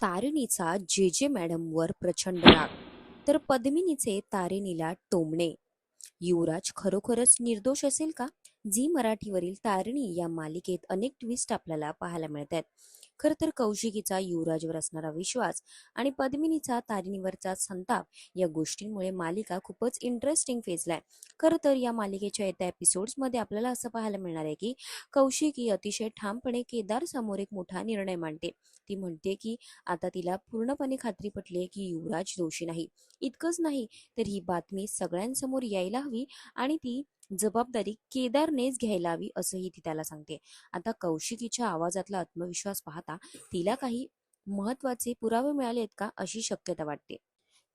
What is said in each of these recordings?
तारिणीचा जे मॅडमवर प्रचंड राग, तर पद्मिनीचे तारिणीला टोमणे. युवराज खरोखरच निर्दोष असेल का? झी मराठीवरील तारिणी या मालिकेत अनेक ट्विस्ट आपल्याला पाहायला मिळतात. खरं तर कौशिकीचा युवराजवर असणारा विश्वास आणि पद्मिनीचा तारिणीवरचा संताप या गोष्टींमुळे मालिका खूपच इंटरेस्टिंग फेजलाय. खरं तर या मालिकेच्या येत्या एपिसोड्समध्ये आपल्याला असं पाहायला मिळणार आहे की कौशिकी अतिशय ठामपणे केदार समोर एक मोठा निर्णय मांडते. ती म्हणते की आता तिला पूर्णपणे खात्री पटली की युवराज दोषी नाही. इतकंच नाही तर ही बातमी सगळ्यांसमोर यायला हवी आणि ती जबाबदारी केदारनेच घ्यायला हवी असंही ती त्याला सांगते. आता कौशिकीच्या आवाजातला आत्मविश्वास पाहता तिला काही महत्वाचे पुरावे मिळाले आहेत का अशी शक्यता वाटते.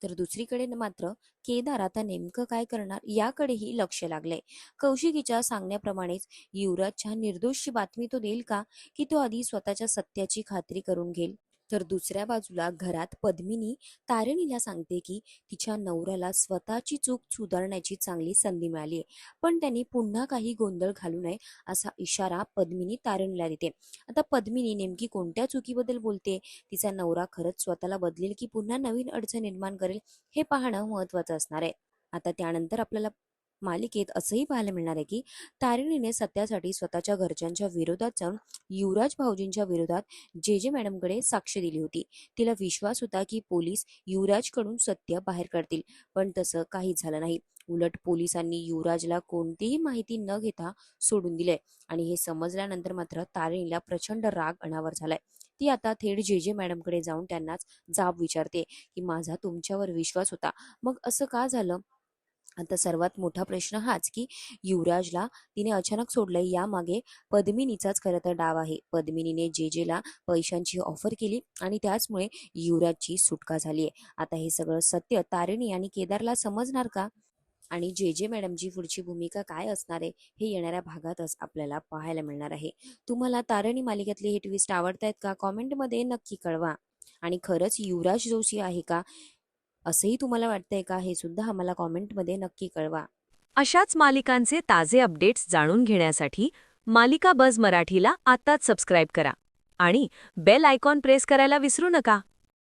तर दुसरीकडे मात्र केदार आता नेमकं काय करणार याकडेही लक्ष लागलंय. कौशिकीच्या सांगण्याप्रमाणेच युवराजच्या निर्दोषची बातमी तो देईल का, की तो आधी स्वतःच्या सत्याची खात्री करून घेईल? तर दुसऱ्या बाजूला घरात पद्मिनी तारिणीला सांगते की तिच्या नवऱ्याला स्वतःची चूक सुधारण्याची चांगली संधी मिळाली आहे, पण त्यांनी पुन्हा काही गोंधळ घालू नये असा इशारा पद्मिनी तारिणीला देते. आता पद्मिनी नेमकी कोणत्या चुकीबद्दल बोलते? तिचा नवरा खरंच स्वतःला बदलेल की पुन्हा नवीन अडचण निर्माण करेल, हे पाहणं महत्वाचं असणार आहे. आता त्यानंतर आपल्याला मालिकेत असंही पाहायला मिळणार आहे की तारिणीने सत्यासाठी स्वतःच्या घरच्यांच्या विरोधात जाऊन युवराज भाऊजींच्या विरोधात जे मॅडमकडे साक्ष दिली होती. तिला विश्वास होता की पोलीस युवराजकडून सत्य बाहेर काढतील, पण तसं काहीच झालं नाही. उलट पोलिसांनी युवराजला कोणतीही माहिती न घेता सोडून दिले आणि हे समजल्यानंतर मात्र तारिणीला प्रचंड राग अनावर झालाय. ती आता थेट जे मॅडमकडे जाऊन त्यांनाच जाब विचारते की माझा तुमच्यावर विश्वास होता, मग असं का झालं? आता सर्वात मोठा प्रश्न हाच की युवराजला तिने अचानक सोडलंय यामागे पद्मिनीचाच खरं तर डाव आहे. पद्मिनीने जेला पैशांची ऑफर केली आणि त्याचमुळे युवराजची सुटका झाली आहे. आता हे सगळं सत्य तारिणी आणि केदारला समजणार का? आणि जे मॅडमची पुढची भूमिका काय असणार आहे हे येणाऱ्या भागातच आपल्याला पाहायला मिळणार आहे. तुम्हाला तारिणी मालिकेतले हे ट्विस्ट आवडतायत का? कॉमेंटमध्ये नक्की कळवा. आणि खरंच युवराज दोषी आहे का असंही तुम्हाला वाटतंय का, हे सुद्धा आम्हाला कॉमेंटमध्ये नक्की कळवा. अशाच मालिकांचे ताजे अपडेट्स जाणून घेण्यासाठी मालिका बझ मराठीला आत्ताच सबस्क्राईब करा आणि बेल आयकॉन प्रेस करायला विसरू नका.